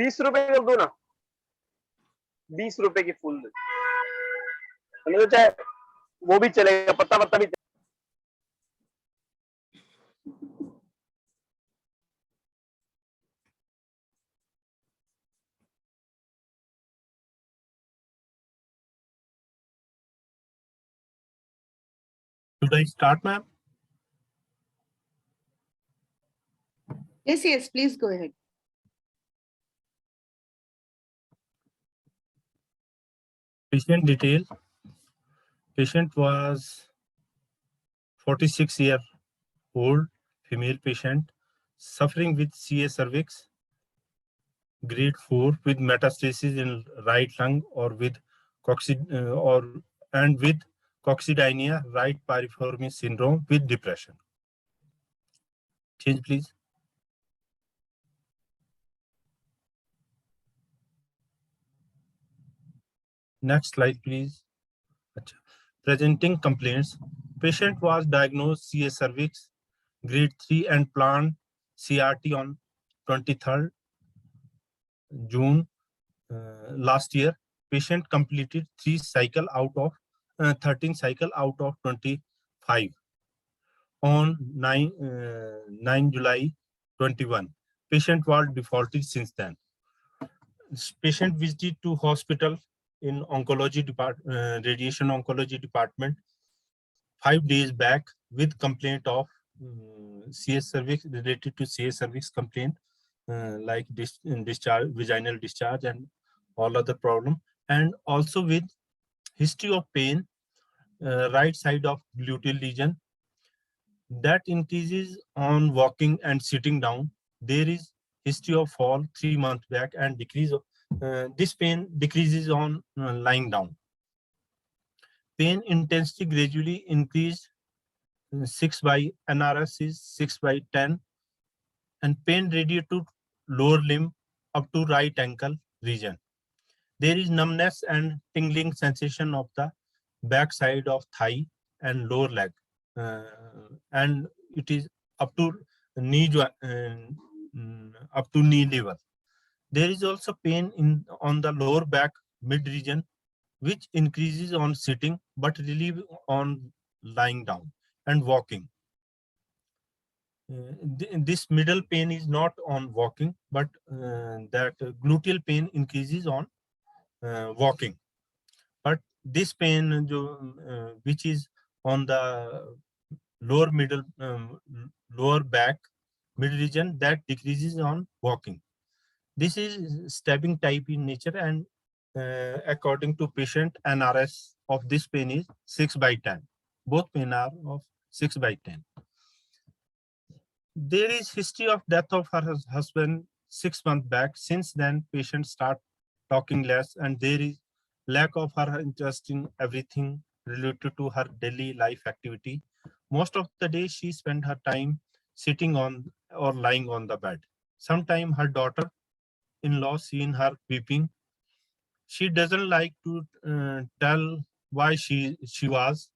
₹20 का दो ना, ₹20 की फूल दे, तो चाहे वो भी चलेगा, पत्ता पत्ता भी। Should I start, ma'am? Yes, please go ahead. Patient detail. Patient was 46-year-old female patient suffering with CA cervix, grade 4, with metastasis in right lung or with with coccydynia, right piriformis syndrome with depression. Change, please. Next slide, please. Presenting complaints. Patient was diagnosed CA cervix, grade 3 and planned CRT on 23rd June last year. Patient completed 13 cycle out of 25 on 9 July 21. Patient was defaulted since then. Patient visited to hospital in oncology department, radiation oncology department 5 days back with complaint of CS cervix, related to CS cervix complaint, like discharge, vaginal discharge and all other problem, and also with history of pain, right side of gluteal region that increases on walking and sitting down. There is history of fall 3 months back and decrease of this pain decreases on lying down. Pain intensity gradually increased 6 by NRS is 6 by 10, and pain radiate to lower limb up to right ankle region. There is numbness and tingling sensation of the back side of thigh and lower leg, and it is up to knee level. There is also pain on the lower back mid region, which increases on sitting but relieve on lying down and walking. This middle pain is not on walking, but that gluteal pain increases on walking. But this pain which is on the lower back mid region, that decreases on walking. This is stabbing type in nature, and according to patient, NRS of this pain is 6 by 10. Both pain are of 6 by 10. There is history of death of her husband 6 months back. Since then, patient start talking less, and there is lack of her interest in everything related to her daily life activity. Most of the day, she spent her time sitting on or lying on the bed. Sometimes her daughter-in-law seen her weeping. She doesn't like to tell why she was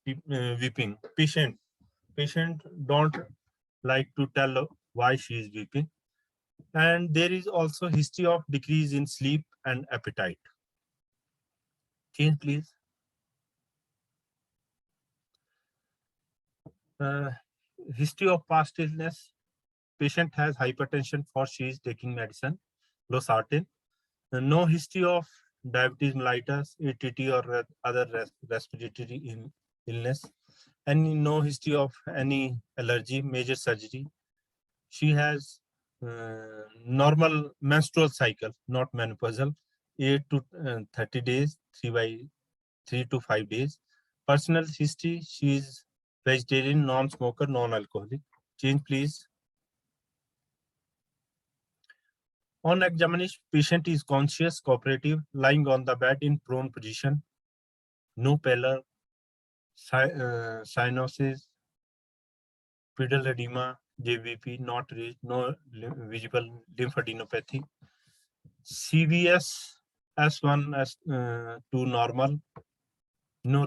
weeping. Patient don't like to tell why she is weeping. And there is also history of decrease in sleep and appetite. Change, please. History of past illness. Patient has hypertension for she is taking medicine, losartan. No history of diabetes mellitus, ATT or other respiratory illness. And no history of any allergy, major surgery. She has normal menstrual cycle, not menopausal, 8 to 30 days, 3 to 5 days. Personal history, she is vegetarian, non-smoker, non-alcoholic. Change, please. On examination, patient is conscious, cooperative, lying on the bed in prone position. No pallor, cyanosis, pedal edema, JVP not reached, no visible lymphadenopathy. CVS S1, S2 normal, no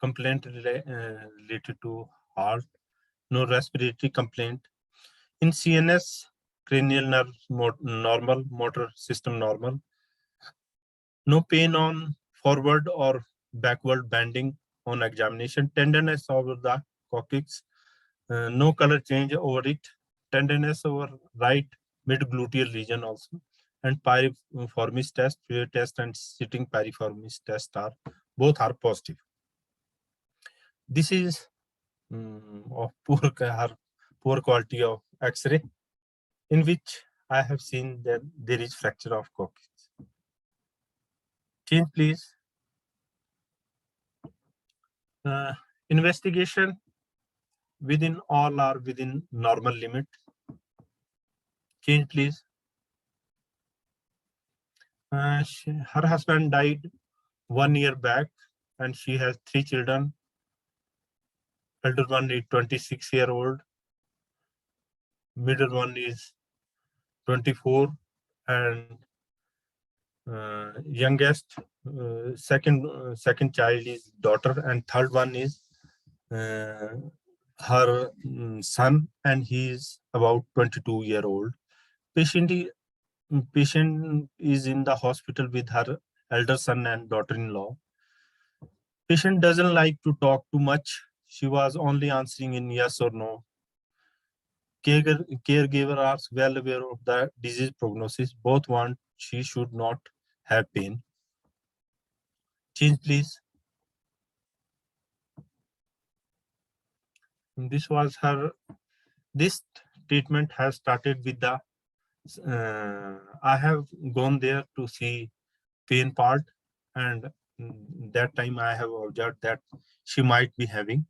complaint related to heart, no respiratory complaint. In CNS, cranial nerve normal, motor system normal. No pain on forward or backward bending on examination. Tenderness over the coccyx. No color change over it. Tenderness over right mid-gluteal region also. And piriformis test, fear test, and sitting piriformis test are both are positive. This is of poor quality of X-ray, in which I have seen that there is fracture of coccyx. Change, please. Investigation within all are within normal limit. Change, please. Her husband died 1 year back, and she has 3 children. Elder one is 26-year-old, middle one is 24, and youngest second child is daughter, and third one is her son, and he is about 22-year-old. Patient is in the hospital with her elder son and daughter-in-law. Patient doesn't like to talk too much. She was only answering in yes or no. Caregiver are well aware of the disease prognosis. Both want she should not have pain. Change, please. This was her. This treatment has started with the. I have gone there to see pain part, and that time I have observed that she might be having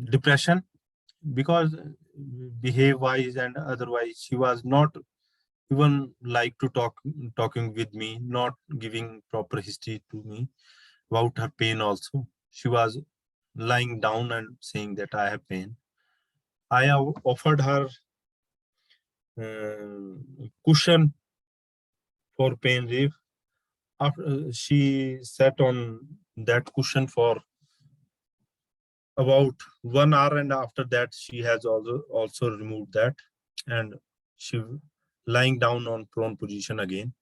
depression, because behave wise and otherwise she was not even like to talking with me, not giving proper history to me about her pain also. She was lying down and saying that I have pain. I have offered her cushion for pain relief. After she sat on that cushion for about 1 hour, and after that she has also removed that, and she lying down on prone position again.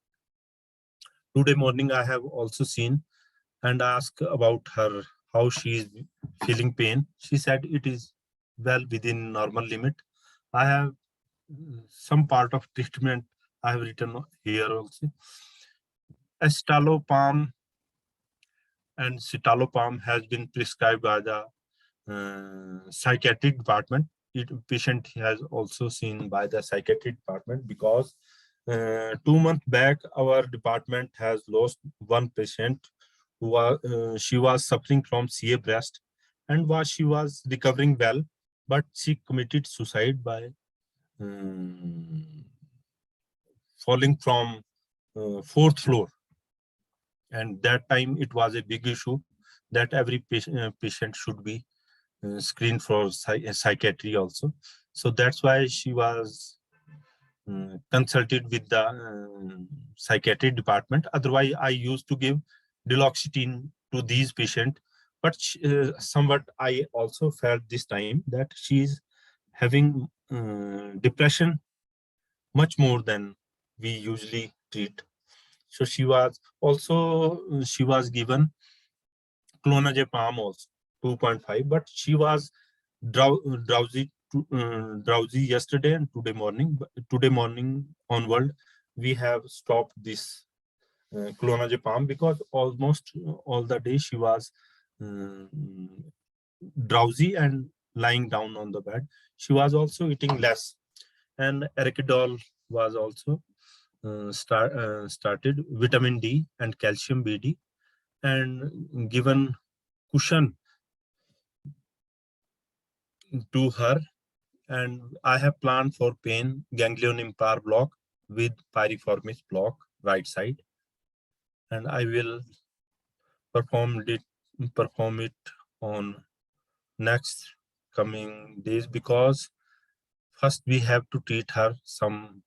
Today morning I have also seen and asked about her, how she is feeling pain. She said it is well within normal limit. I have some part of treatment I have written here also. Escitalopram and citalopram has been prescribed by the psychiatric department. Patient has also seen by the psychiatric department, because 2 months back our department has lost one patient who was she was suffering from CA breast, and she was recovering well, but she committed suicide by falling from 4th floor, and that time it was a big issue that every patient should be screened for psychiatry also. So that's why she was consulted with the psychiatry department. Otherwise I used to give duloxetine to these patients, but somewhat I also felt this time that she is having depression much more than we usually treat. So she was given clonazepam also 2.5, but she was drowsy yesterday and today morning. Today morning onward we have stopped this clonazepam, because almost all the day she was drowsy and lying down on the bed. She was also eating less, and eridol was also started, vitamin D and calcium BD, and given cushion to her. And I have planned for pain ganglion impar block with piriformis block right side, and I will perform it on next coming days, because first we have to treat her some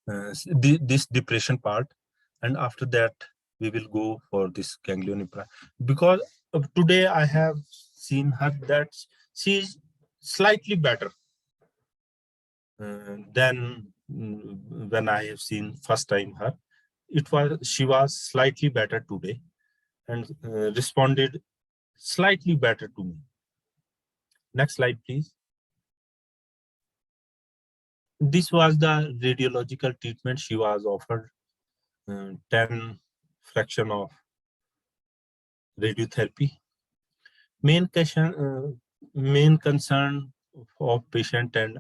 this depression part, and after that we will go for this ganglion implant, because today I have seen her that she is slightly better. Then when I have seen first time her, she was slightly better today and responded slightly better to me. Next slide, please. This was the radiological treatment she was offered. 10 fraction of radiotherapy. Main concern of patient, and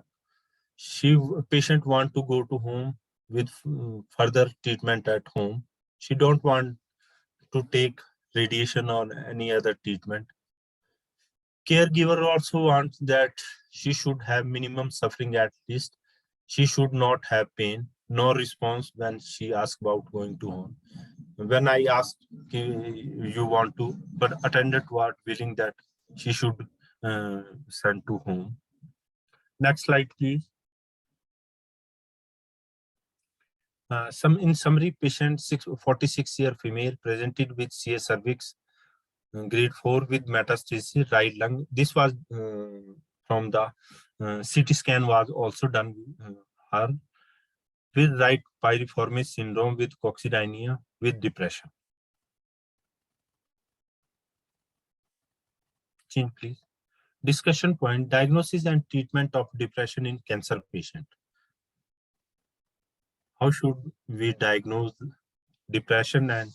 patient want to go to home with further treatment at home. She don't want to take radiation or any other treatment. Caregiver also wants that she should have minimum suffering at least. She should not have pain. No response when she asked about going to home. When I asked, you want to, but attendant was willing that she should send to home. Next slide, please. In summary, patient 46-year female presented with CS cervix, grade 4 with metastasis, right lung. This was from the CT scan was also done her with right piriformis syndrome with coccydynia with depression. Change, please. Discussion point: diagnosis and treatment of depression in cancer patient. How should we diagnose depression, and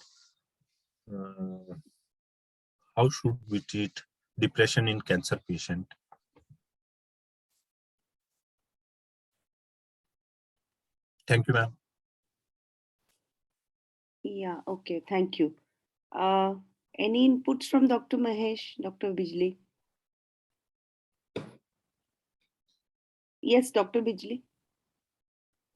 how should we treat depression in cancer patient? Thank you, ma'am. Yeah, okay, thank you. Any inputs from Dr. Mahesh, Dr. Bijli? Yes, Dr. Bijli.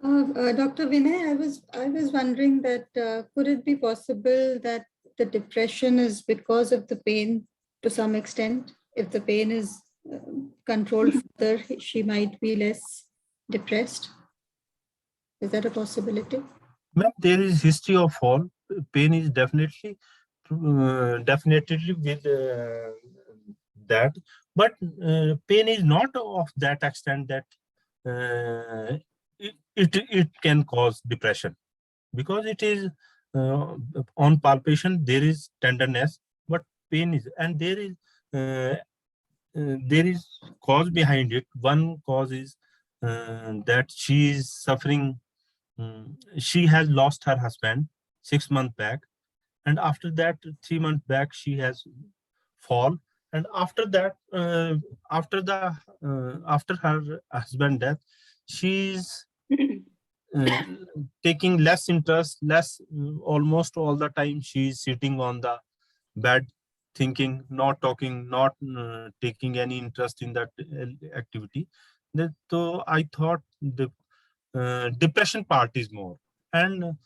Dr. Vinay, I was wondering that could it be possible that the depression is because of the pain to some extent? If the pain is controlled further, she might be less depressed. Is that a possibility? Ma'am, there is history of fall. Pain is definitely with that, but pain is not of that extent that it can cause depression, because it is on palpation there is tenderness, but pain is, and there is cause behind it. One cause is that she is suffering. She has lost her husband 6 months back, and after that 3 months back she has fall, and after that after her husband death, she's taking less interest, almost all the time she's sitting on the bed, thinking, not talking, not taking any interest in that activity. So I thought the depression part is more, and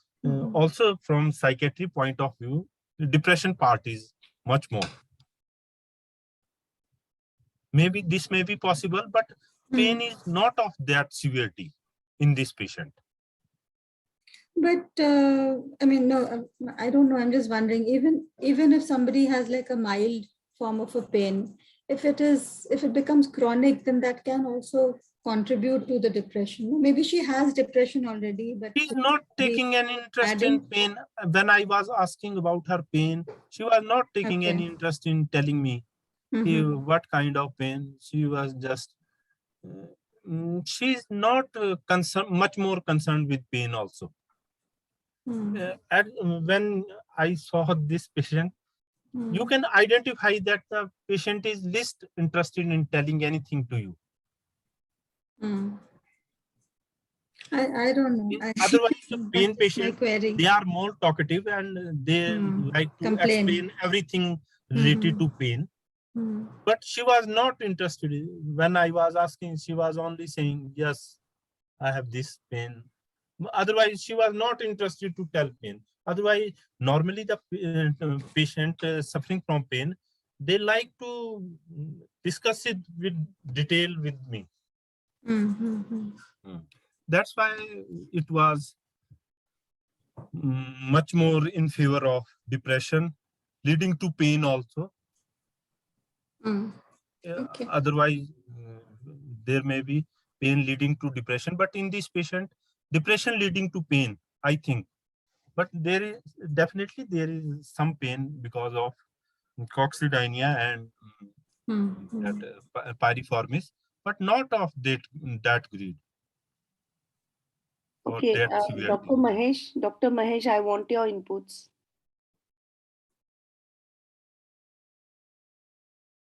also from psychiatry point of view, the depression part is much more. Maybe this may be possible, but pain is not of that severity in this patient. But I mean, no, I don't know. I'm just wondering, even if somebody has like a mild form of a pain, if it becomes chronic, then that can also contribute to the depression. Maybe she has depression already, but she's not taking any interest in pain. When I was asking about her pain, she was not taking any interest in telling me what kind of pain. She was just she's not much more concerned with pain also. When I saw this patient, you can identify that the patient is least interested in telling anything to you. I don't know. Otherwise, the pain patient, they are more talkative and they like to explain everything related to pain. But she was not interested. When I was asking, she was only saying, yes, I have this pain. Otherwise, she was not interested to tell pain. Otherwise, normally the patient suffering from pain, they like to discuss it with detail with me. That's why it was much more in favor of depression, leading to pain also. Otherwise, there may be pain leading to depression. But in this patient, depression leading to pain, I think. But there is definitely some pain because of coccydynia and that piriformis, but not of that grade or Okay, that severity. Dr. Mahesh, I want your inputs.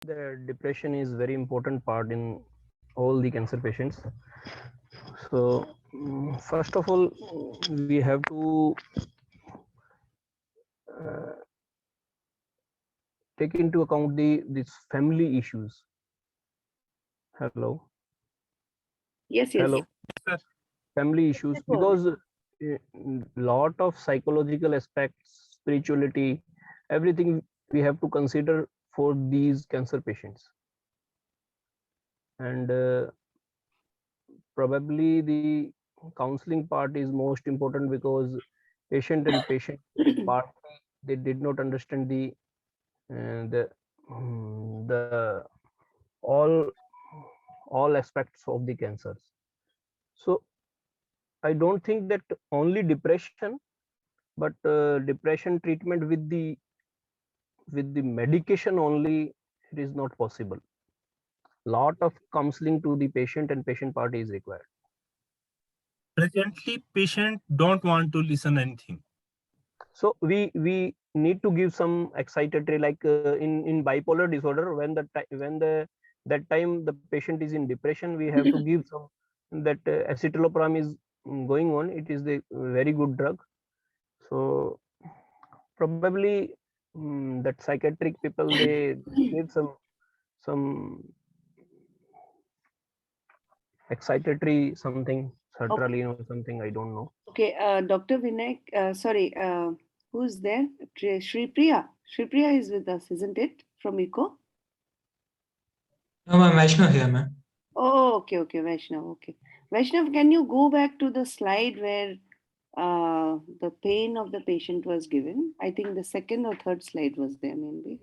The depression is very important part in all the cancer patients. So first of all, we have to take into account these family issues. Hello. Yes, yes. Hello. Sir. Family issues, Go on. because lot of psychological aspects, spirituality, everything we have to consider for these cancer patients. And probably the counseling part is most important, because patient and patient part, they did not understand the all aspects of the cancers. So I don't think that only depression, but depression treatment with the medication only, it is not possible. Lot of counseling to the patient and patient party is required. Presently, patient don't want to listen anything. So we need to give some excitatory, like in bipolar disorder, when that time the patient is in depression, we have to give some, that escitalopram is going on. It is the very good drug. So probably that psychiatric people, they give some excitatory something, sertraline or something, I don't know. Okay, Dr. Vinayak, who's there? Shri Priya. Shri Priya is with us, isn't it? From ECO? No, ma'am, Vaishnav here, ma'am. Oh, okay, Vaishnav, okay. Vaishnav, can you go back to the slide where the pain of the patient was given? I think the second or third slide was there, maybe.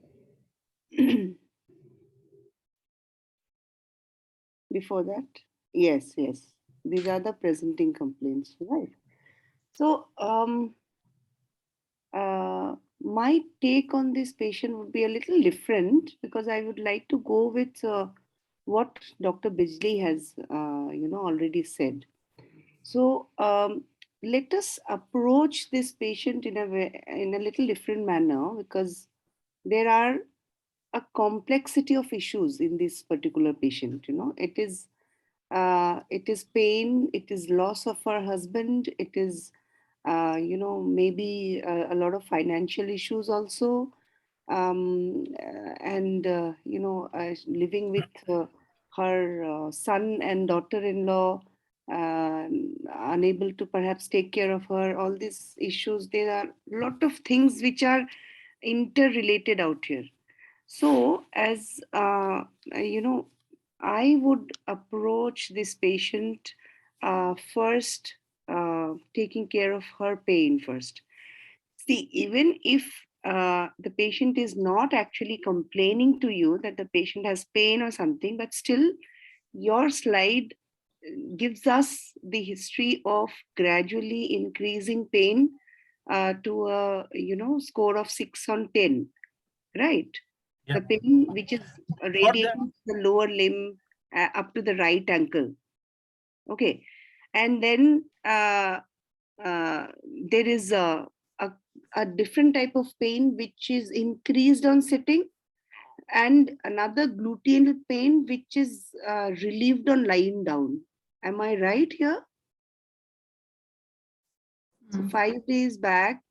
Before that? Yes. These are the presenting complaints, right? So, my take on this patient would be a little different, because I would like to go with what Dr. Bijli has, already said. So let us approach this patient in a little different manner, because there are a complexity of issues in this particular patient. It is pain, it is loss of her husband, it is maybe a lot of financial issues also, and living with her son and daughter-in-law, uh, unable to perhaps take care of her. All these issues, there are a lot of things which are interrelated out here. So as I would approach this patient first, taking care of her pain first. See, even if the patient is not actually complaining to you that the patient has pain or something, but still your slide gives us the history of gradually increasing pain to a score of 6 on 10, right? Yeah. The pain which is radiating that, the lower limb up to the right ankle. Okay, and then there is a different type of pain which is increased on sitting, and another gluteal pain which is relieved on lying down. Am I right here? So 5 days back,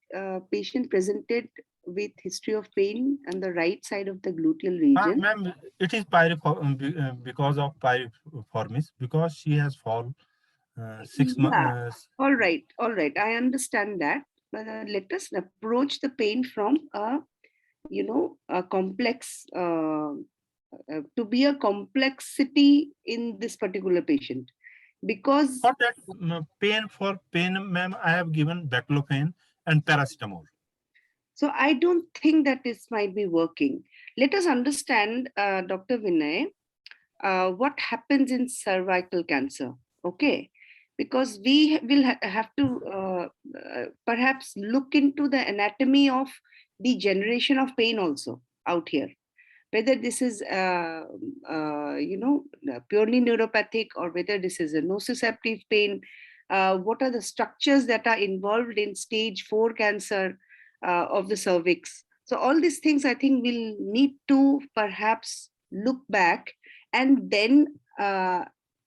patient presented with history of pain on the right side of the gluteal region. Ma'am, it is because of piriformis, because she has fall 6 months. All right. I understand that. But let us approach the pain from a complex, to be a complexity in this particular patient. Because For that pain, ma'am, I have given baclofen and paracetamol. so I don't think that this might be working. Let us understand, Dr. Vinay. what happens in cervical cancer. Okay, because we will have to perhaps look into the anatomy of the generation of pain also out here, whether this is purely neuropathic or whether this is a nociceptive pain. What are the structures that are involved in stage 4 cancer of the cervix? So all these things I think will need to perhaps look back and then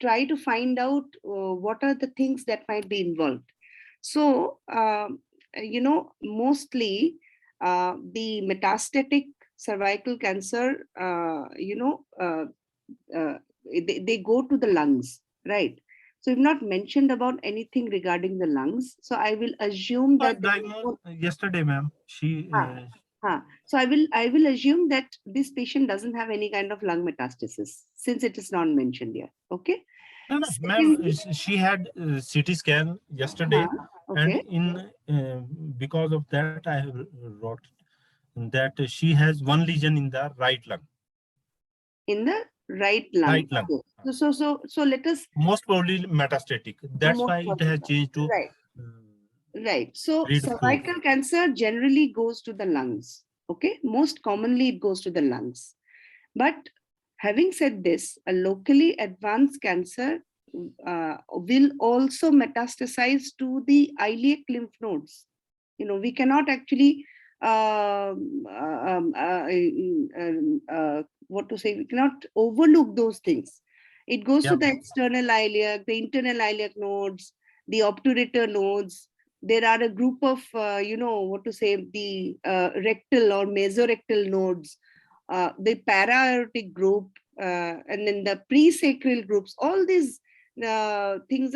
try to find out what are the things that might be involved. So, mostly the metastatic cervical cancer, they go to the lungs, right? So you've not mentioned about anything regarding the lungs. So I will assume that Diagnosed yesterday, ma'am. She. So I will assume that this patient doesn't have any kind of lung metastasis since it is not mentioned here. Okay. No, ma'am. She had CT scan yesterday, okay. and because of that, I have wrote that she has one lesion in the right lung. In the right lung. Right lung. Okay. So let us. Most probably metastatic. That's why it has changed to. Right. Right. So grade 4. cervical cancer generally goes to the lungs. Okay. Most commonly it goes to the lungs. But having said this, a locally advanced cancer will also metastasize to the iliac lymph nodes. We cannot actually what to say, we cannot overlook those things. It goes to the external iliac, the internal iliac nodes, the obturator nodes. There are a group of the rectal or mesorectal nodes, the para-aortic group, and then the pre-sacral groups. All these nodes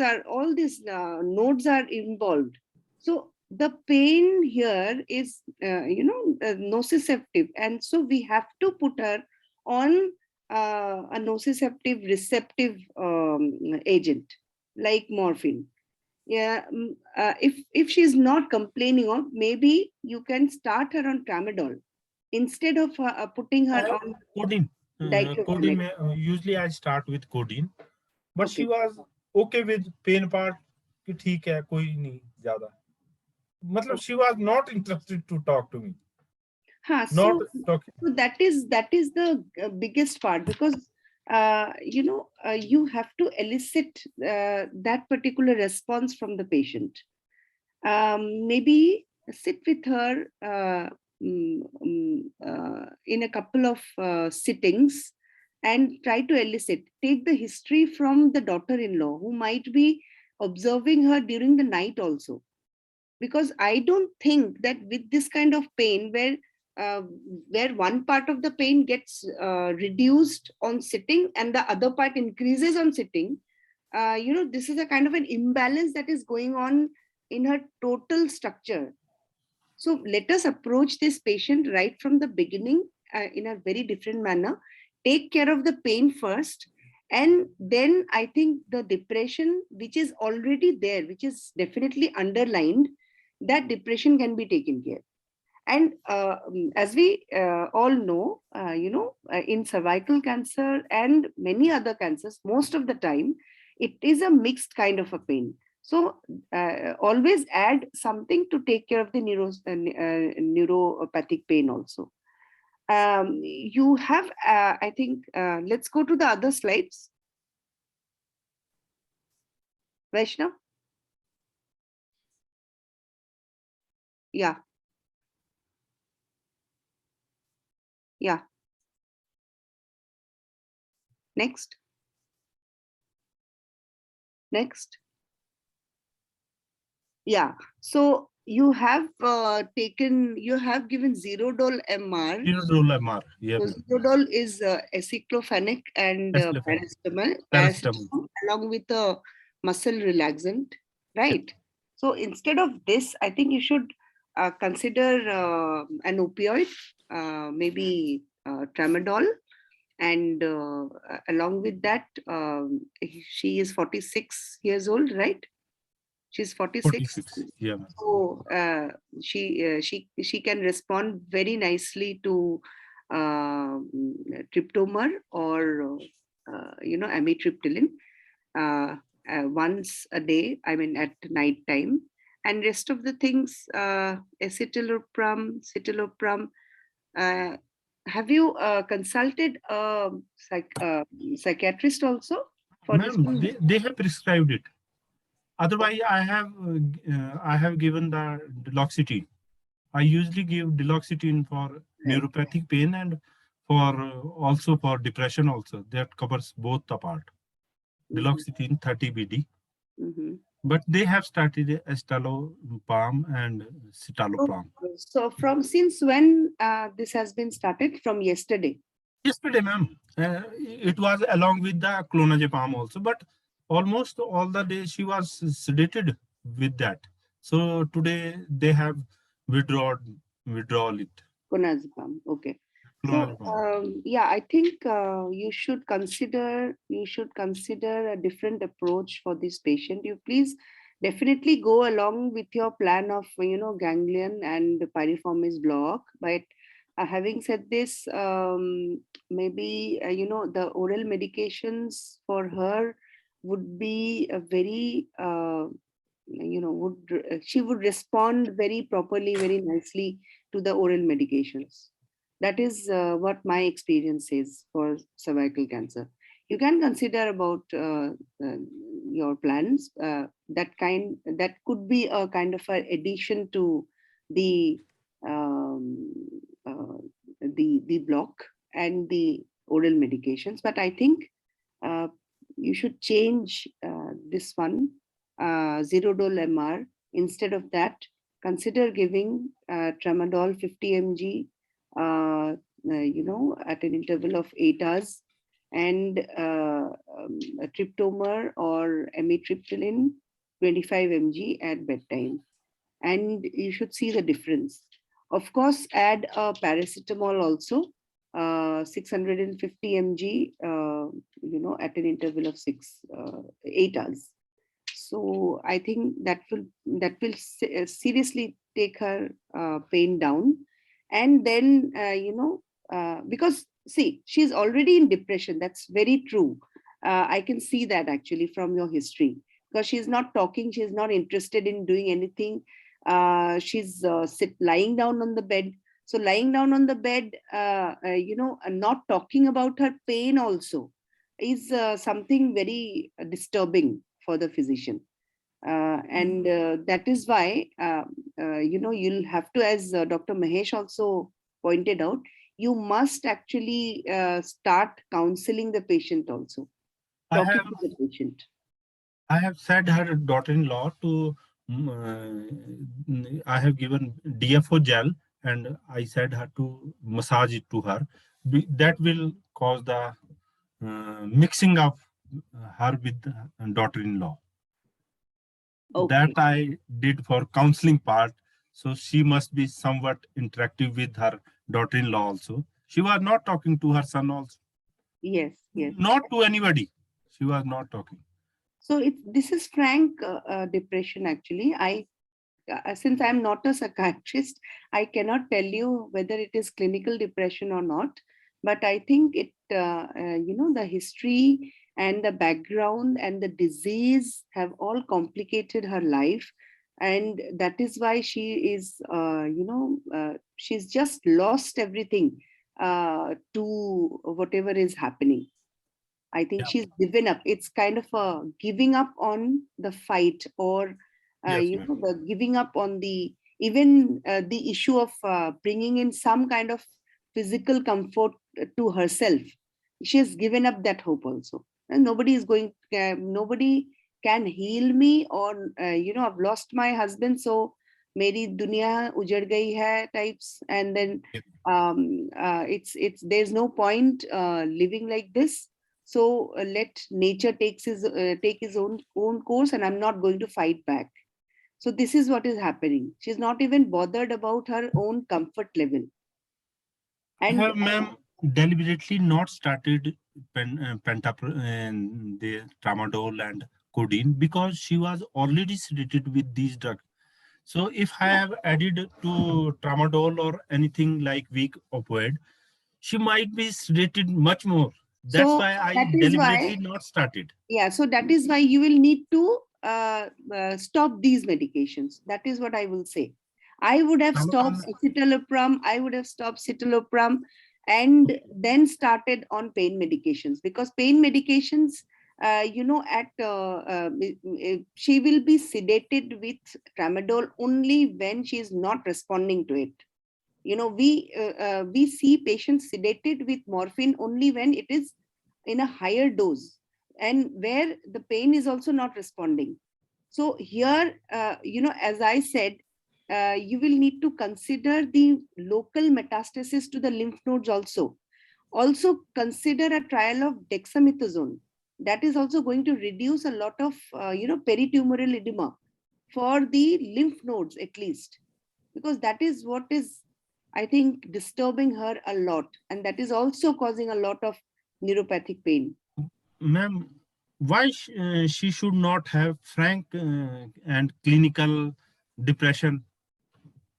are involved. So the pain here is nociceptive, and so we have to put her on a nociceptive receptive agent like morphine. If she's not complaining of, maybe you can start her on tramadol instead of putting her on codeine. Codeine, usually I start with codeine, but she was okay with pain part. कि ठीक है, कोई नहीं ज़्यादा. मतलब she was not interested to talk to me. So that is the biggest part, because you have to elicit that particular response from the patient. Maybe sit with her in a couple of sittings and try to elicit. Take the history from the daughter-in-law who might be observing her during the night also. Because I don't think that with this kind of pain where one part of the pain gets reduced on sitting and the other part increases on sitting, this is a kind of an imbalance that is going on in her total structure. So let us approach this patient right from the beginning in a very different manner. Take care of the pain first, and then I think the depression, which is already there, which is definitely underlined, that depression can be taken care. And as we all know, in cervical cancer and many other cancers, most of the time, it is a mixed kind of a pain. So always add something to take care of the neuropathic pain also. You have, I think, let's go to the other slides. Vaishnav? Yeah. Yeah. Next. Next. Yeah. So you have given Zerodol MR. Zerodol MR. Yeah. So Zerodol is aceclofenac and paracetamol along with a muscle relaxant, right? So instead of this, I think you should consider an opioid, maybe tramadol, and along with that, she is 46 years old, right? She's 46. Yeah. So she can respond very nicely to tryptomer or amitriptyline once a day, I mean at night time, and rest of the things, citalopram. Have you consulted a psychiatrist also for this Ma'am, one? they have prescribed it. Otherwise, I have given the duloxetine. I usually give duloxetine for neuropathic pain and for also for depression also. That covers both the part. Duloxetine 30 BD. Mhm. But they have started estalopram and citalopram. So from since when this has been started? From yesterday. Yesterday, ma'am, it was along with the clonazepam also, but almost all the day she was sedated with that. So today they have withdrawn it. Clonazepam. Okay. So Clonazepam. yeah, I think you should consider a different approach for this patient. You please definitely go along with your plan of ganglion and piriformis block. But having said this, maybe the oral medications for her would be a very she would respond very properly, very nicely to the oral medications. That is what my experience is for cervical cancer. You can consider about your plans. That could be a kind of an addition to the um, uh, the block and the oral medications. But I think uh, you should change this one, Zerodol MR. Instead of that, consider giving tramadol 50 mg, at an interval of 8 hours, and a tryptomer or amitriptyline 25 mg at bedtime. And you should see the difference. Of course, add a paracetamol also, 650 mg, at an interval of 8 hours. So I think that will seriously take her pain down. And then because see, she's already in depression. That's very true. I can see that actually from your history, because she's not talking, she's not interested in doing anything. She's lying down on the bed. So lying down on the bed, not talking about her pain also is something very disturbing for the physician. And that is why, you'll have to, as Dr. Mahesh also pointed out, you must actually start counseling the patient also, I talking have to the patient. I have said her daughter-in-law to I have given DFO gel and I said her to massage it to her. That will cause the mixing of her with daughter-in-law. That Okay. I did for counseling part. So she must be somewhat interactive with her daughter-in-law also. She was not talking to her son also. Yes, yes. Not to anybody. She was not talking. So this is frank depression actually. Since I'm not a psychiatrist, I cannot tell you whether it is clinical depression or not. But I think the history and the background and the disease have all complicated her life. And that is why she is, she's just lost everything to whatever is happening. I think Yeah. she's given up. It's kind of a giving up on the fight, or Yes, ma'am. the giving up on the even the issue of bringing in some kind of physical comfort to herself. She has given up that hope also, and nobody can heal me, or I've lost my husband, so मेरी दुनिया उजड़ गई है types, and then Yep. it's there's no point living like this. So let nature take his own course, and I'm not going to fight back. So this is what is happening. She's not even bothered about her own comfort level. I And have, ma'am, deliberately not started the tramadol and codeine because she was already sedated with these drugs. So if I have added to tramadol or anything like weak opioid, she might be sedated much more. That's So why I that is why, deliberately not started. yeah, so that is why you will need to stop these medications. That is what I will say. I would have stopped citalopram, I would have stopped citalopram and then started on pain medications, because pain medications, she will be sedated with tramadol only when she is not responding to it. We see patients sedated with morphine only when it is in a higher dose and where the pain is also not responding. So here, as I said, you will need to consider the local metastasis to the lymph nodes also. Also consider a trial of dexamethasone. That is also going to reduce a lot of, peritumoral edema for the lymph nodes at least, because that is what is, I think, disturbing her a lot. And that is also causing a lot of neuropathic pain. Ma'am, why she should not have frank and clinical depression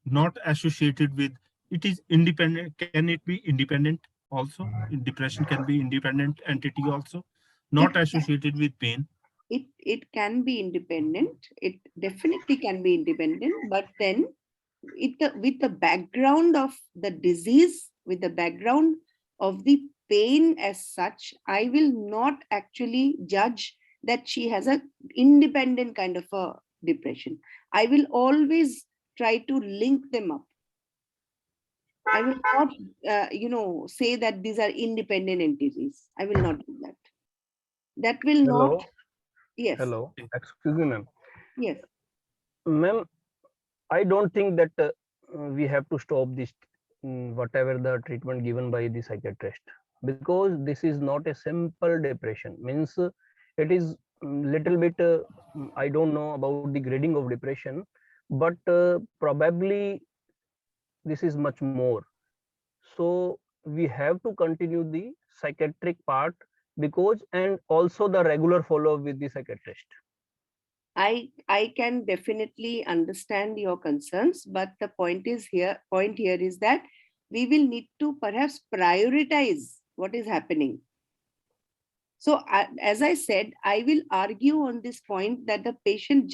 not associated with, it is independent? Can it be independent also? Depression can be independent entity also, not associated with pain. It can be independent. It definitely can be independent, but then with the background of the disease, with the background of the pain as such, I will not actually judge that she has a independent kind of a depression. I will always try to link them up. I will not, say that these are independent entities. I will not do that. That will Hello. not. Yes. Hello. Excuse me, ma'am. Yes. Ma'am, I don't think that we have to stop this, whatever the treatment given by the psychiatrist, because this is not a simple depression. Means it is little bit, I don't know about the grading of depression, but probably this is much more. So we have to continue the psychiatric part, because, and also the regular follow up with the psychiatrist. I can definitely understand your concerns, but the point here is that we will need to perhaps prioritize what is happening. So as I said, I will argue on this point that the patient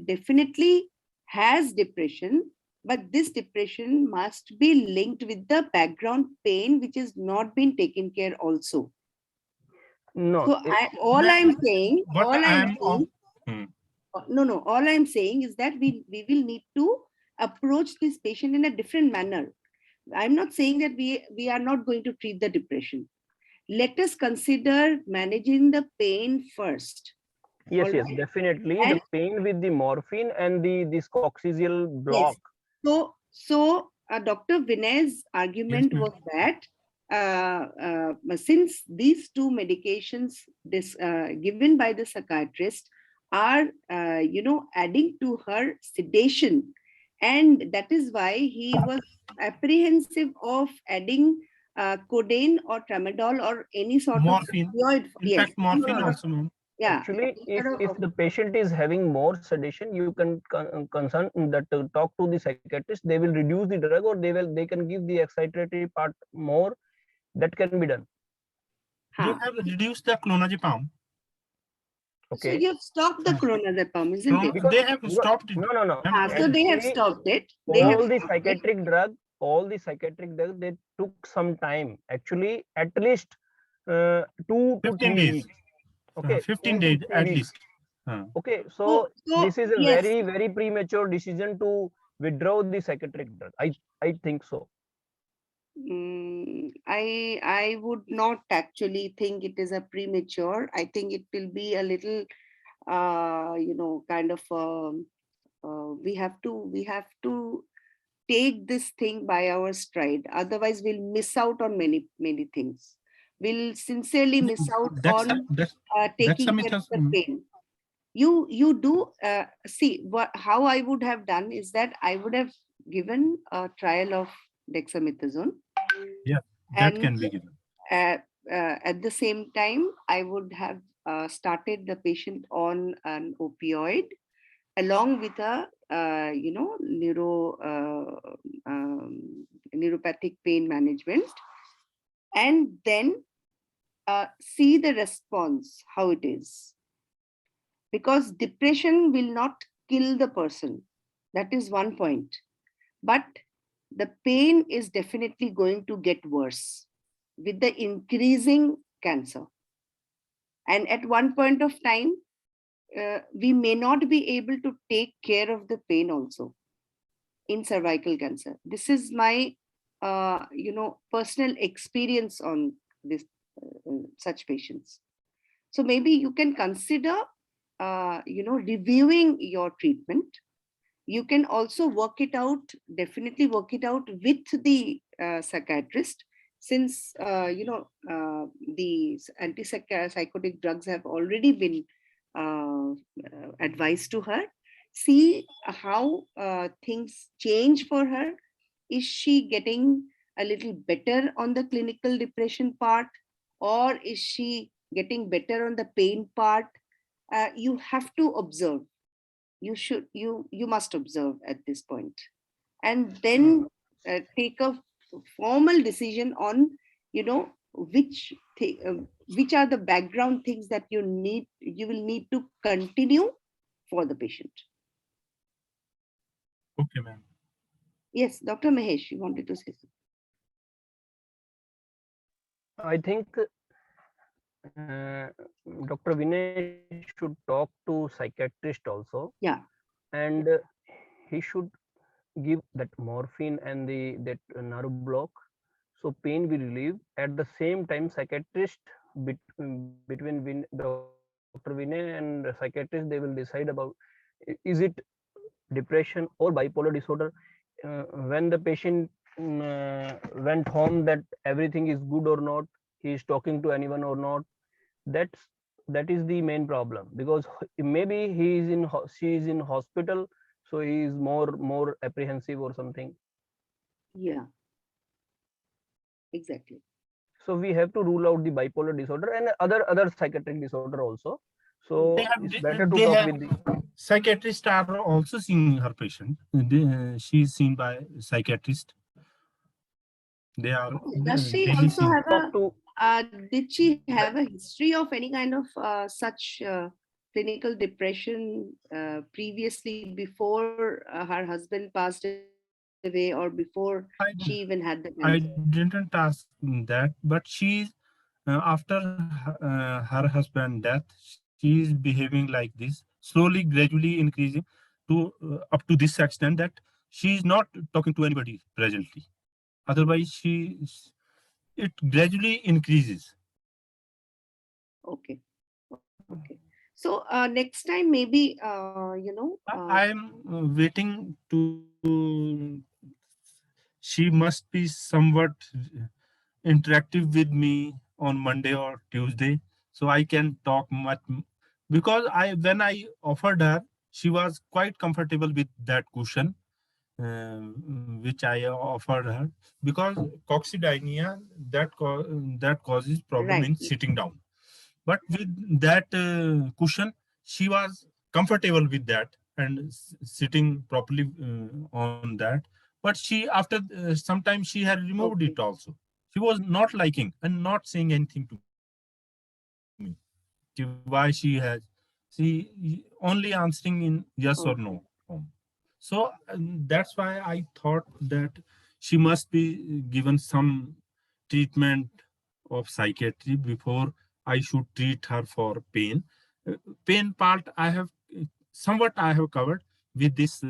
definitely has depression, but this depression must be linked with the background pain which is not being taken care also. No, So all I'm saying, Hmm. no, all I'm saying is that we will need to approach this patient in a different manner. I'm not saying that we are not going to treat the depression. Let us consider managing the pain first. yes, All yes, right? definitely And the pain with the morphine and the this coccygeal block. yes. So Dr. Vinay's argument ma'am. was that since these two medications given by the psychiatrist are, adding to her sedation, and that is why he was apprehensive of adding codeine or tramadol or any sort Morphine. of opioid. In Yes. fact, morphine also, ma'am. Yeah. Actually, if the patient is having more sedation, you can concern that talk to the psychiatrist. They will reduce the drug, or they can give the excitatory part more. That can be done. You have reduced the clonazepam. So Okay. you have stopped the clonazepam, isn't it? They have stopped it. No. So they have Actually, stopped it. all the psychiatric drug, they took some time. Actually, at least 2 to 15 3 days. weeks. Okay, 15 2 to days 3 at weeks. least. Okay, so this is a yes. very, very premature decision to withdraw the psychiatric drug. I think so. I would not actually think it is a premature. I think it will be a little, kind of. We have to take this thing by our stride. Otherwise, we'll miss out on many things. We'll sincerely miss out on taking care of the pain. You do see how I would have done is that I would have given a trial of dexamethasone. Yeah, that can be given. At the same time, I would have started the patient on an opioid along with a neuropathic pain management, and then see the response, how it is. Because depression will not kill the person. That is one point. But the pain is definitely going to get worse with the increasing cancer. And at one point of time, we may not be able to take care of the pain also in cervical cancer. This is my, personal experience on this such patients. So maybe you can consider, reviewing your treatment. You can also work it out, definitely work it out with the psychiatrist, since the antipsychotic drugs have already been advised to her. See how things change for her. Is she getting a little better on the clinical depression part, or is she getting better on the pain part? You have to observe. You must observe at this point, and then take a formal decision on, you know which which are the background things that you will need to continue for the patient. Okay, ma'am. Yes, Dr. Mahesh, you wanted to say something. I think Dr. Vinay should talk to psychiatrist also, Yeah. and he should give that morphine and that nerve block, so pain will relieve. At the same time, psychiatrist between Dr. Vinay and psychiatrist, they will decide about is it depression or bipolar disorder. When the patient went home, that everything is good or not, he is talking to anyone or not, that's that is the main problem, because maybe he is she is in hospital, so he is more apprehensive or something. Yeah, exactly. So we have to rule out the bipolar disorder and other psychiatric disorder also. So They have, it's better to they talk have with the psychiatrists are also seeing her patient. She is seen by psychiatrist. They are Does she daily also seen. have talk to did she have a history of any kind of such clinical depression previously, before her husband passed away, or before she even had the I cancer? didn't ask that, but she after her husband death, she is behaving like this, slowly, gradually increasing to up to this extent that she is not talking to anybody presently. Otherwise, it gradually increases. Okay. Okay. So next time, maybe, I am waiting to. She must be somewhat interactive with me on Monday or Tuesday, so I can talk much, because when I offered her, she was quite comfortable with that cushion, which I offered her, because coccydynia that causes problem right. in sitting down. But with that cushion, she was comfortable with that and sitting properly on that. But she, after some time, she had removed Okay. it also. She was not liking and not saying anything to me. Why she has, only answering in yes or no Okay. form. So that's why I thought that she must be given some treatment of psychiatry before I should treat her for pain. Pain part I have somewhat I have covered with this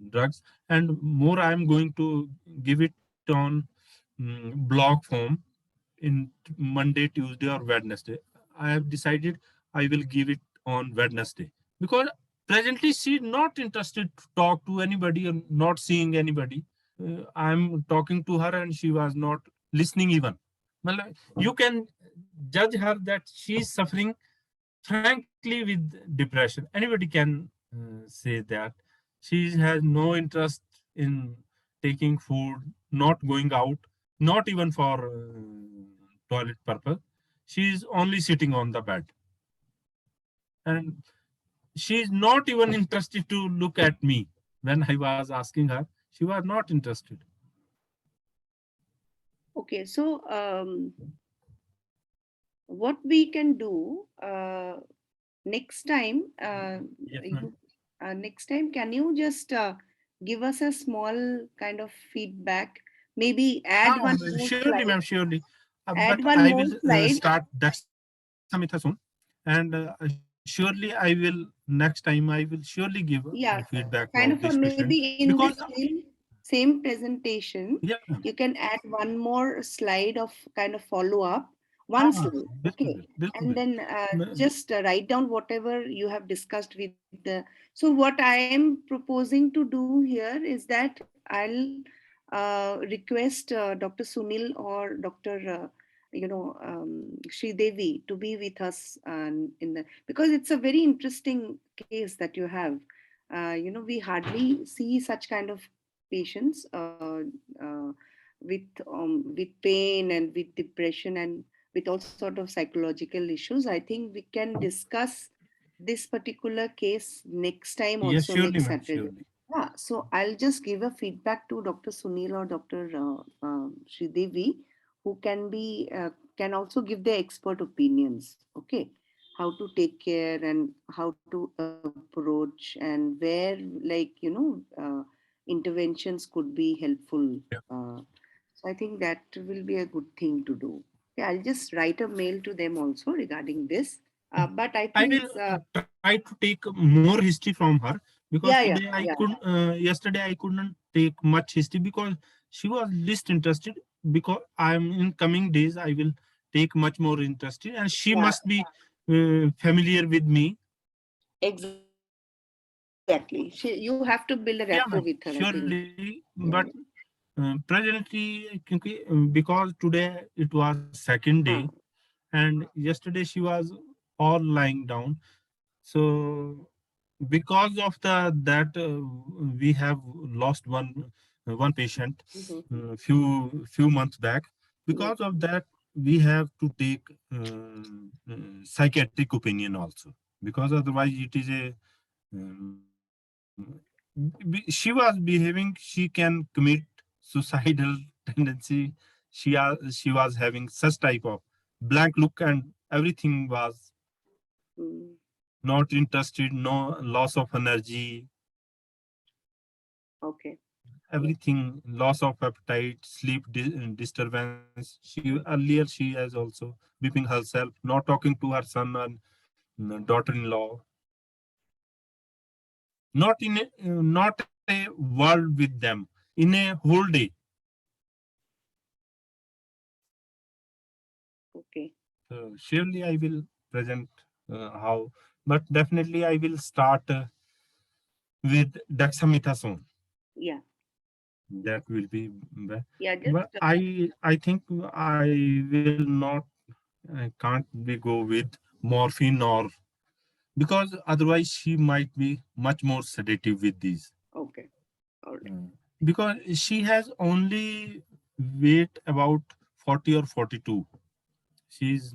drugs, and more I am going to give it on block form in Monday, Tuesday, or Wednesday. I have decided I will give it on Wednesday, because presently she is not interested to talk to anybody and not seeing anybody. I'm talking to her and she was not listening even. Well, you can judge her that she is suffering frankly with depression. Anybody can say that. She has no interest in taking food, not going out, not even for toilet purpose. She is only sitting on the bed. And she is not even interested to look at me. When I was asking her, she was not interested. Okay. So what we can do next time, Yes, ma'am. next time, can you just give us a small kind of feedback? Maybe add one more Surely, slide. ma'am, surely. But Add one I more will slide. start dexamethasone, and surely I will next time I will surely give Yeah, feedback about kind this of a patient maybe in because the same presentation, yeah, ma'am. you can add one more slide of kind of follow up, one slide, बिल्कुल okay, बिल्कुल and then बिल्कुल just write down whatever you have discussed with the. So what I am proposing to do here is that I'll request Dr. Sunil or Dr. Sri Devi to be with us in the, because it's a very interesting case that you have. We hardly see such kind of patients uh, with pain and with depression and with all sort of psychological issues. I think we can discuss this particular case next time, yes also surely next ma'am Saturday. surely Yeah, so I'll just give a feedback to Dr. Sunil or Dr. Sridevi, who can also give their expert opinions. Okay, how to take care and how to approach and where, interventions could be helpful. Uh, so I think that will be a good thing to do. Yeah, I'll just write a mail to them also regarding this. But I I think, will try to take more history from her because yeah, today yeah, I yeah, could yesterday I couldn't take much history because she was least interested because I'm in coming days I will take much more interested and she yeah. must be familiar with me. Exactly. You have to build a Yeah, rapport ma'am, with her, I think. surely. But Yeah. presently, because today it was second day, Huh. and yesterday she was all lying down. So because of that we have lost one patient Mhm. few months back. Yes. Because of that, we have to take psychiatric opinion also. Because otherwise, it is a she was behaving. She can commit suicidal tendency. She was having such type of blank look, and everything was Mm. not interested, no loss of energy, Okay. Yeah. everything, loss of appetite, sleep disturbance. She has also beeping herself, not talking to her son and daughter-in-law, not a word with them in a whole day. Okay. So surely I will present how, but definitely I will start with dexamethasone. Yeah. That will be Yeah. but Just I think I will not, I can't be go with morphine or because otherwise she might be much more sedative with these. okay. All right. Because she has only weight about 40 or 42. She's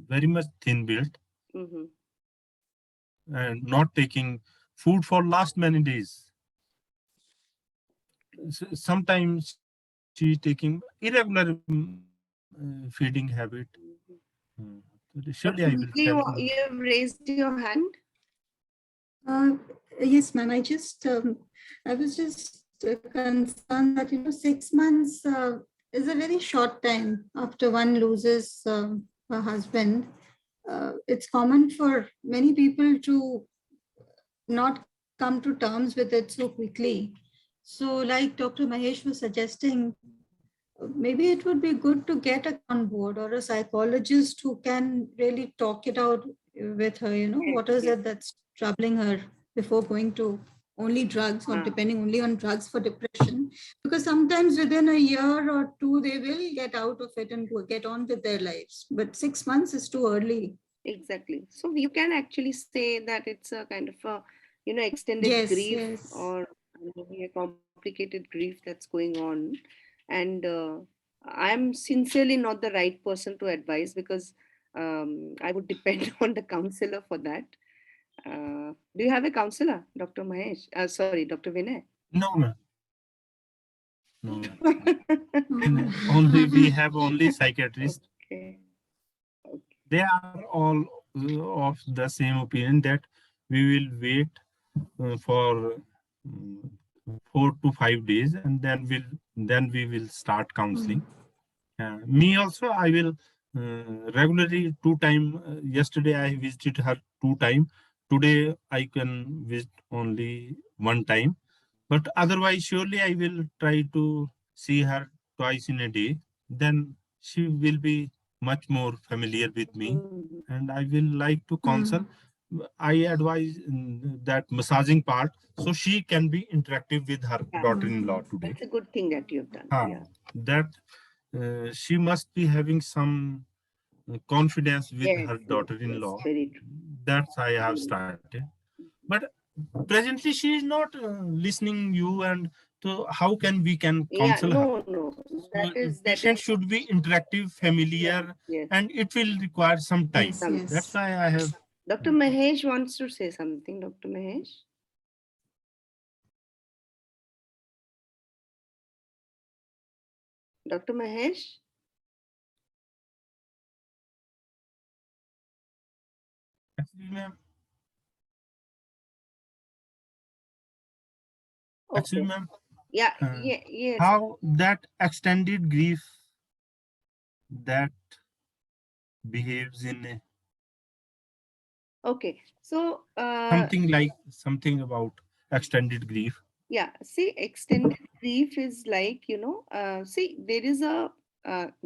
very much thin built Mm-hmm. and not taking food for last many days. Sometimes she taking irregular feeding habit. Mm-hmm. Surely I will Dr. tell Vicky, you have raised your hand. Uh, yes, ma'am. I was just concerned that 6 months is a very short time after one loses a husband. It's common for many people to not come to terms with it so quickly. So, like Dr. Mahesh was suggesting, maybe it would be good to get a on board or a psychologist who can really talk it out with her. Yes. What is Yes. it that's troubling her before going to only drugs or depending only on drugs for depression. Because sometimes within a year or two, they will get out of it and get on with their lives. But 6 months is too early. Exactly. So you can actually say that it's a kind of a, extended Yes, grief yes. or maybe a complicated grief that's going on. And I'm sincerely not the right person to advise because I would depend on the counselor for that. Do you have a counselor, Dr. Mahesh? Sorry, Dr. Vinay? no, ma'am. No. Oh. Only we have only psychiatrist. Okay. they are all of the same opinion that we will wait for 4 to 5 days, and then we will start counseling. Me also, I will regularly 2 time. Yesterday I visited her 2 time. Today I can visit only 1 time. But otherwise, surely I will try to see her twice in a day. Then she will be much more familiar with me, and I will like to counsel. I advise that massaging part, so she can be interactive with her Yeah. daughter-in-law today. That's a good thing that you've done. Yeah. That she must be having some confidence with Yes, her yes, daughter-in-law. yes, very true. That's I have started. But presently she is not listening you, and so how can we can Yeah, counsel her? no. So That patient is should be interactive, familiar, yes. and it will require some time. Yes, Some- yes. That's why I have. Dr. Mahesh wants to say something. Dr. Mahesh. Dr. Mahesh. Actually, ma'am. Actually, Okay. ma'am. Yeah, uh, yes. How that extended grief that behaves in Okay. So something about extended grief. yeah, see, extended grief is like, see, there is a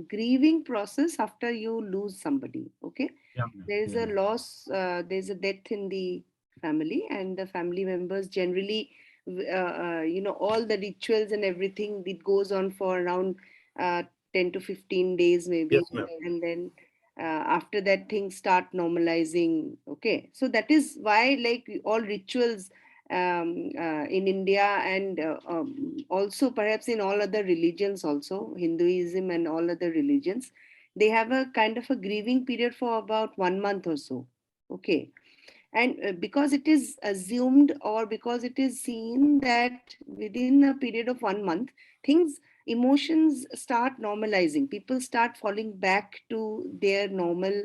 grieving process after you lose somebody. Okay. Yeah, ma'am. There is Yeah, a ma'am. loss, there's a death in the family, and the family members generally, all the rituals and everything, it goes on for around uh, 10 to 15 days, maybe. Yes, ma'am. And then after that, things start normalizing. Okay. So that is why, like, all rituals in India, and also perhaps in all other religions, also Hinduism and all other religions, they have a kind of a grieving period for about 1 month or so. Okay. And because it is assumed, or because it is seen that within a period of 1 month, things, emotions start normalizing. People start falling back to their normal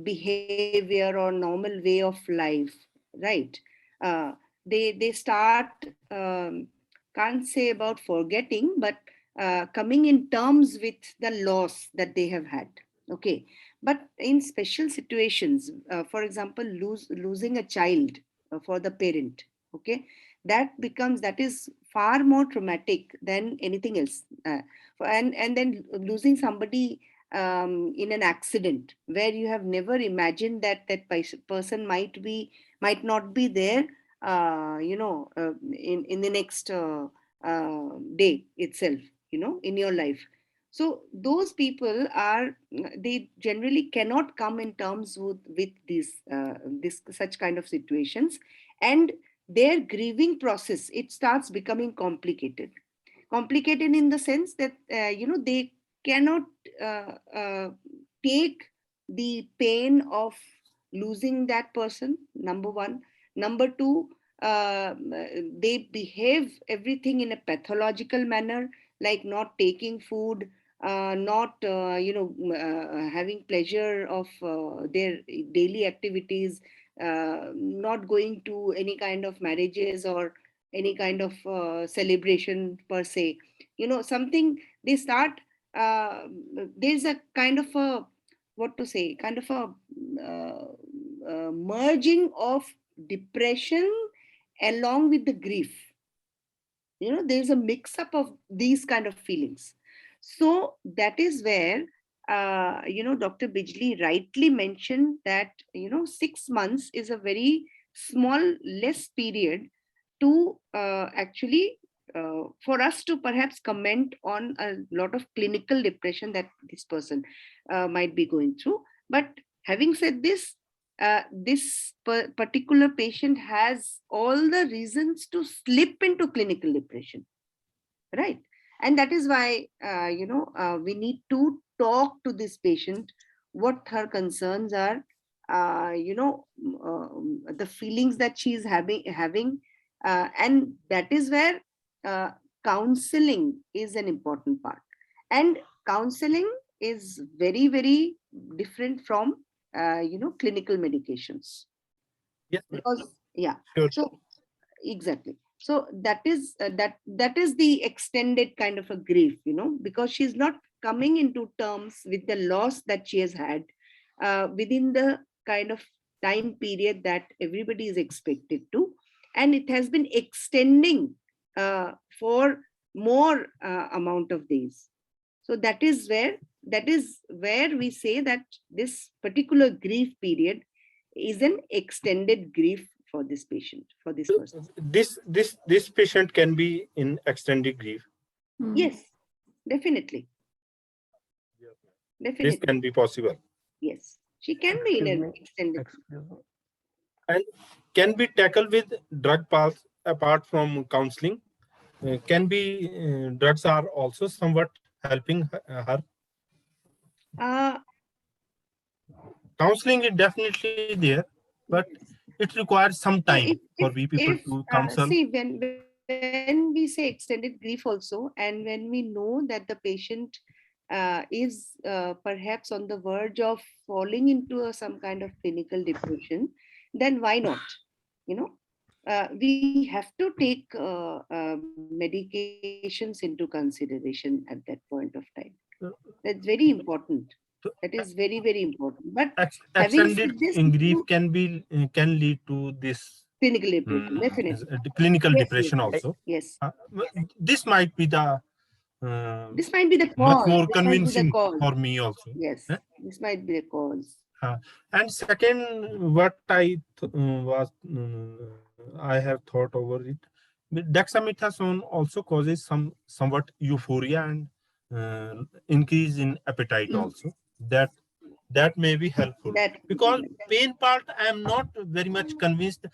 behavior or normal way of life, right? uh, they start, can't say about forgetting, but coming in terms with the loss that they have had. Okay. But in special situations, for example, losing a child for the parent. Okay. That is far more traumatic than anything else. And then losing somebody in an accident, where you have never imagined that person might not be there, in the next day itself, in your life. So those people are, they generally cannot come in terms with this such kind of situations, and their grieving process, it starts becoming complicated in the sense that they cannot uh, uh, take the pain of losing that person, number one. Number two, they behave everything in a pathological manner, like not taking food, not having pleasure of their daily activities, not going to any kind of marriages or any kind of celebration per se. Something they start, uh, there's a kind of a, what to say, kind of a merging of depression along with the grief. There's a mix up of these kind of feelings. So that is where Dr. Bijli rightly mentioned that 6 months is a very small, less period to actually, for us to perhaps comment on a lot of clinical depression that this person might be going through. But having said this, this particular patient has all the reasons to slip into clinical depression, right? And that is why we need to talk to this patient, what her concerns are, the feelings that she is having, and that is where uh, counseling is an important part. And counseling is very, very different from clinical medications. Yes, ma'am. Because yeah, Sure. so exactly. So that is that is the extended kind of a grief, because she's not coming into terms with the loss that she has had within the kind of time period that everybody is expected to, and it has been extending for more amount of days. So that is where we say that this particular grief period is an extended grief for this patient, for this person. This patient can be in extended grief. Hmm. Yes, definitely. This Definitely. can be possible Yes. She can be in Excuse an me. extended. Excuse me. and can be tackled with drug paths apart from counseling. Can be drugs are also somewhat helping her. Uh, Counseling is definitely there, but it requires some so time for we people to counsel. see, when we say extended grief also, and when we know that the patient is perhaps on the verge of falling into some kind of clinical depression, then why not? We have to take medications into consideration at that point of time. That's very important. So, That is very, very important. But having extended said this, in grief can lead to this clinical depression, definitely. clinical Yes, yes, depression yes, also. yes. This might be the uh, This might be the much cause. more This might be the convincing cause. for me also. Yes, Eh? this might be the cause. And second, what I have thought over it. Dexamethasone also causes somewhat euphoria and increase in appetite Mm. also. That may be helpful, That because pain part I am not very much convinced.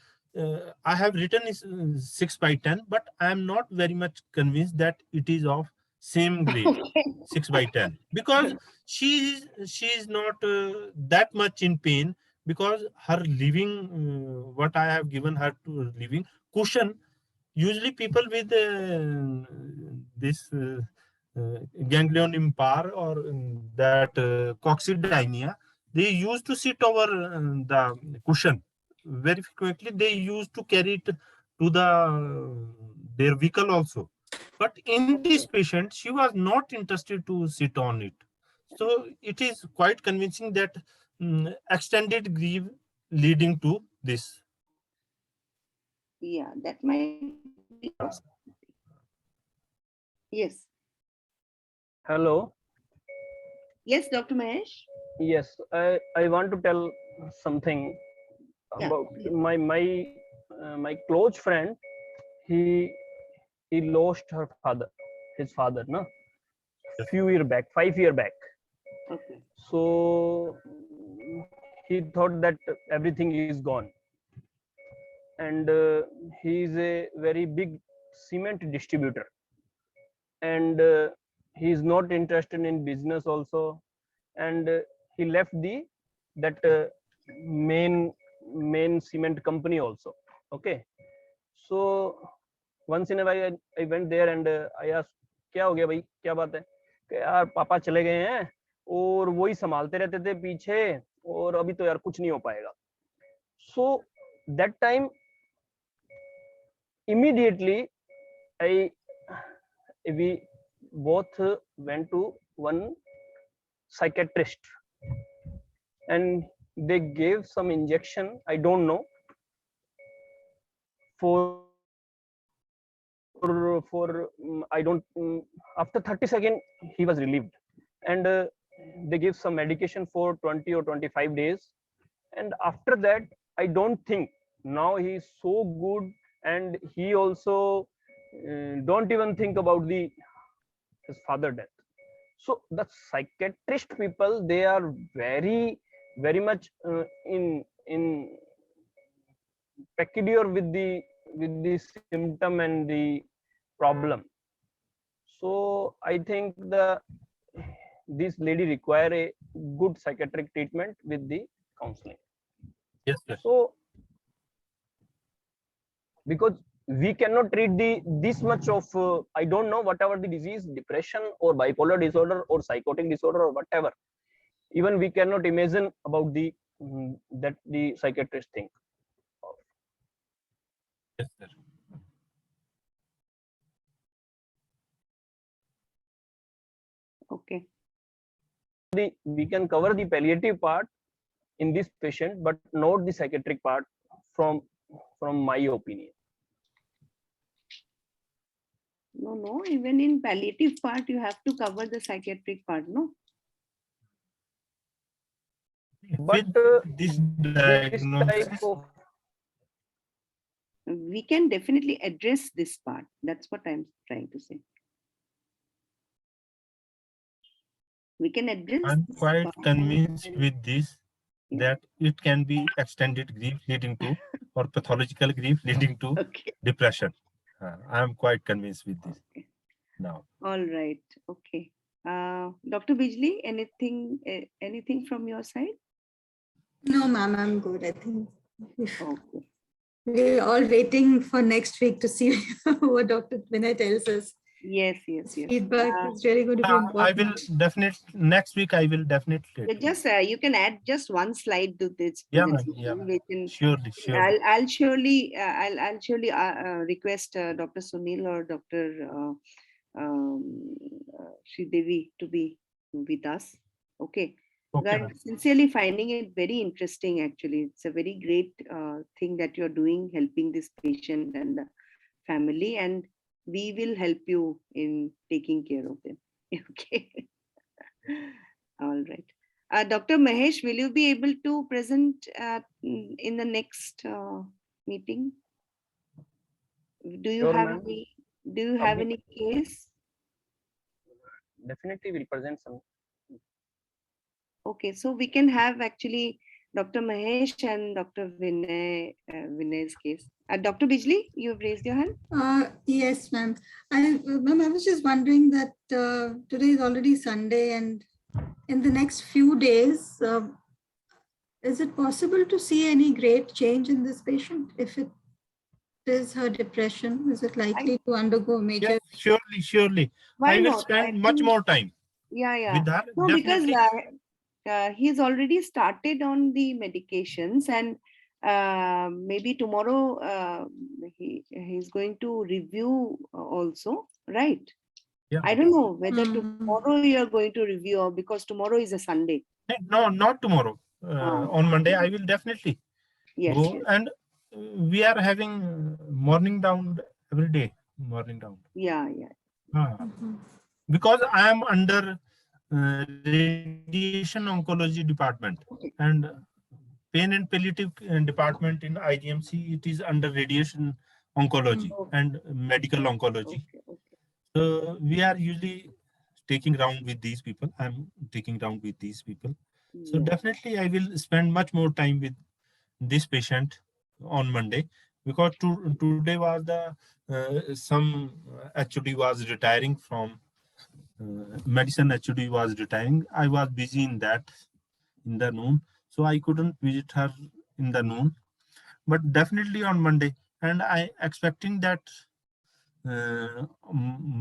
I have written is 6/10, but I am not very much convinced that it is of same grade. okay. 6/10, because she is not that much in pain, because her living what I have given her to living cushion. Usually people with this ganglion impar or that coccydynia, they used to sit over the cushion very frequently. They used to carry it to their vehicle also. But in this patient, she was not interested to sit on it. So it is quite convincing that extended grief leading to this. Yeah, that might be a possibility. Yes. Hello. Yes, Dr. Mahesh? Yes, I want to tell something Yeah. about please. my close friend. He lost his father, no, few year back, 5 year back. Okay. So he thought that everything is gone, and he is a very big cement distributor, and he is not interested in business also, and he left the that main cement company also. Okay, so once in a while I went there and I asked, क्या हो गया भाई, क्या बात है? कि यार पापा चले गए हैं और वही संभालते रहते थे पीछे, और अभी तो यार कुछ नहीं हो पाएगा. So that time immediately we both went to one psychiatrist, and they gave some injection, I don't know, for I don't after 30 seconds he was relieved, and they gave some medication for 20 or 25 days, and after that I don't think now he is so good, and he also don't even think about his father death. So the psychiatrist people, they are very much in peculiar with the symptom and the problem. So I think this lady require a good psychiatric treatment with the counseling. Yes, sir. So because we cannot treat this much of I don't know, whatever the disease, depression or bipolar disorder or psychotic disorder or whatever, even we cannot imagine about the that the psychiatrist think. Yes, sir. Okay. We can cover the palliative part in this patient, but not the psychiatric part from my opinion. No, even in palliative part, you have to cover the psychiatric part, no? But this this type diagnosis, of We can definitely address this part. That's what I'm trying to say. We can address I'm this quite part. convinced with this Yeah. that it can be extended grief leading to or pathological grief leading to Okay. depression. I'm quite convinced with this Okay. now. All right. Okay. Dr. Bijli, anything from your side? No, ma'am, I'm good. I think Okay. we're all waiting for next week to see what Dr. Vinay tells us. Yes. Feedback is really going to be I will important. definitely next week. I will definitely. Just you can add just one slide to this Yeah, ma'am, presentation. yeah, We can, surely. I'll surely request Dr. Sunil or Dr. Sridevi to be with us. Okay. Okay, I'm ma'am. sincerely finding it very interesting. Actually, it's a very great thing that you're doing, helping this patient and the family, and we will help you in taking care of them. Okay. All right. Dr. Mahesh, will you be able to present in the next meeting? Do you Sure, have ma'am. any? Do you have any case? Definitely will present some. Okay, so we can have actually Dr. Mahesh and Dr. Vinay's case. Dr. Bijli, you have raised your hand. Yes, ma'am. Ma'am, I was just wondering that today is already Sunday, and in the next few days, is it possible to see any great change in this patient? If it is her depression, is it likely to undergo major? Yeah, surely. Why I will not? spend much more time Yeah. with her. No, because Definitely. he's already started on the medications, and maybe tomorrow he's going to review also, right? Yeah. I don't know whether Mhm. tomorrow you're going to review, or because tomorrow is a Sunday. No, not tomorrow. On Monday, I will definitely Yes. go, and we are having morning round every day. Morning round. Yeah. Mhm. Because I am under radiation oncology department, Okay. and pain and palliative department in IGMC, it is under radiation oncology Okay. and medical oncology. Okay. So we are usually taking round with these people. I'm taking round with these people. So Yeah. definitely I will spend much more time with this patient on Monday, because today was the some HOD was retiring from medicine. HOD was retiring. I was busy in that in the noon, so I couldn't visit her in the noon. But definitely on Monday, and I expecting that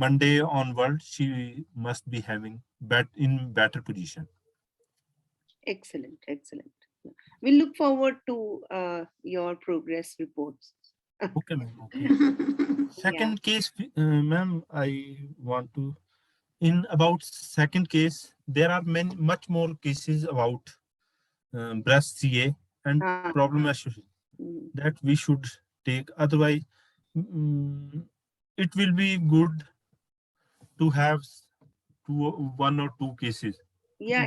Monday onward she must be having in better position. Excellent. We look forward to your progress reports. Okay, ma'am. Okay. Yeah. Second case, ma'am, I want to. In about second case, there are much more cases about breast CA and Ah, problem association mm. that we should take. Otherwise, mm, it will be good to have one or two cases, Yeah.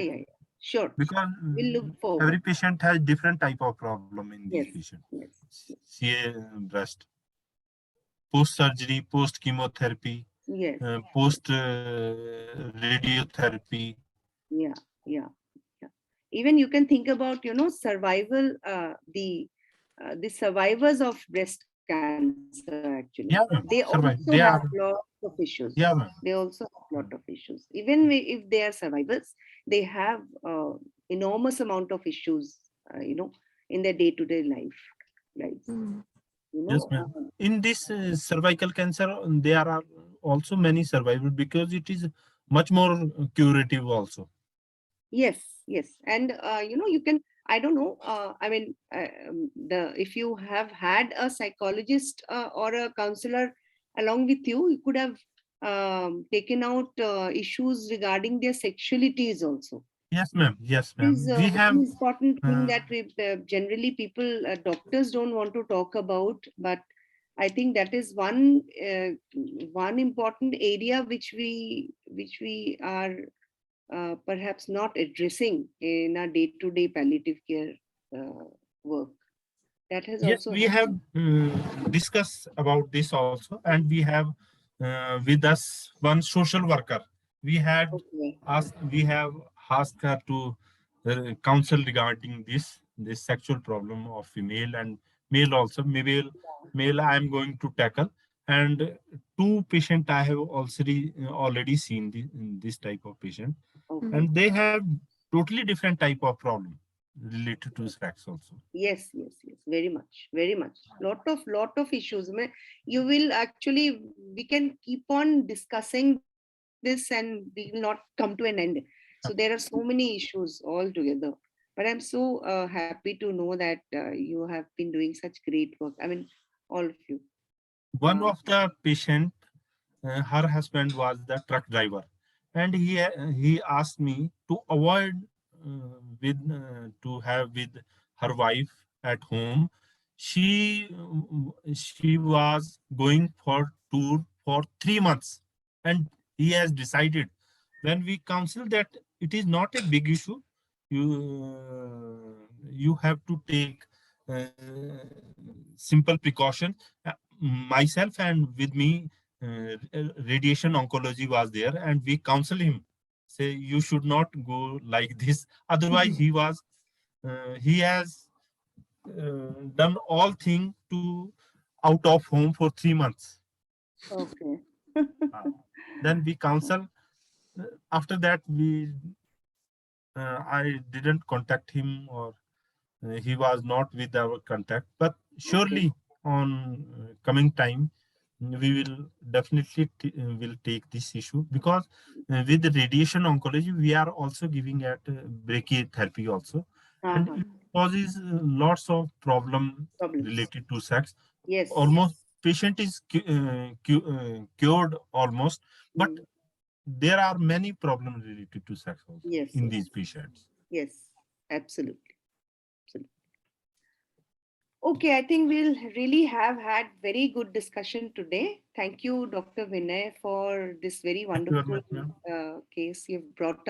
Sure. because We'll look every forward. patient has different type of problem in these Yes. patients. Yes. CA breast, post surgery, post chemotherapy, Yes. post radiotherapy. Yeah. Even you can think about, survival, the survivors of breast cancer, actually. Yeah, They ma'am. also Survive. have They are. lots of issues. Yeah, ma'am. They also have lot of issues. Even if they are survivors, they have enormous amount of issues, in their day-to-day lives. Mm. Yes, ma'am. In this cervical cancer, there are also many survivors because it is much more curative also. Yes. And you can I don't know. I mean, if you have had a psychologist or a counselor along with you, you could have taken out issues regarding their sexualities also. Yes, ma'am. Yes, Is ma'am. We have. one important thing Uh, that generally people, doctors don't want to talk about, but I think that is one important area which we are perhaps not addressing in our day-to-day palliative care uh, work. That has Yes, also we have happened. discussed about this also, and we have with us one social worker. We had Okay. we have asked her to counsel regarding this sexual problem of female and male also. Male I am going to tackle, and two patient I have already seen this type of patient, Okay. and they have totally different type of problem related to sex also. Yes, yes, yes. Very much, very much. Lot of issues. I mean, you will actually, we can keep on discussing this and we will not come to an end. So there are so many issues all together. But I'm so happy to know that you have been doing such great work. I mean, all of you. One Uh, of the patient, her husband was the truck driver, and he asked me to avoid with to have with her wife at home. She was going for tour for 3 months, and he has decided, when we counsel, that it is not a big issue. You have to take uh, simple precaution. Myself and with me, radiation oncology was there, and we counsel him, say you should not go like this. Otherwise, he has done all thing to out of home for 3 months. okay. Uh, then we counsel. After that, I didn't contact him, or he was not with our contact. But Okay. surely on coming time, we will definitely will take this issue, because with the radiation oncology, we are also giving at brachytherapy also, and Uh-huh. it causes lots of problem Problems. related to sex. Yes. Almost patient is cured almost, but Mm. there are many problems related to sex also Yes, in yes, these patients. yes. Absolutely. Absolutely. Okay, I think we'll really have had very good discussion today. Thank you, Dr. Vinay, for this very Thank you very wonderful much, ma'am. case you've brought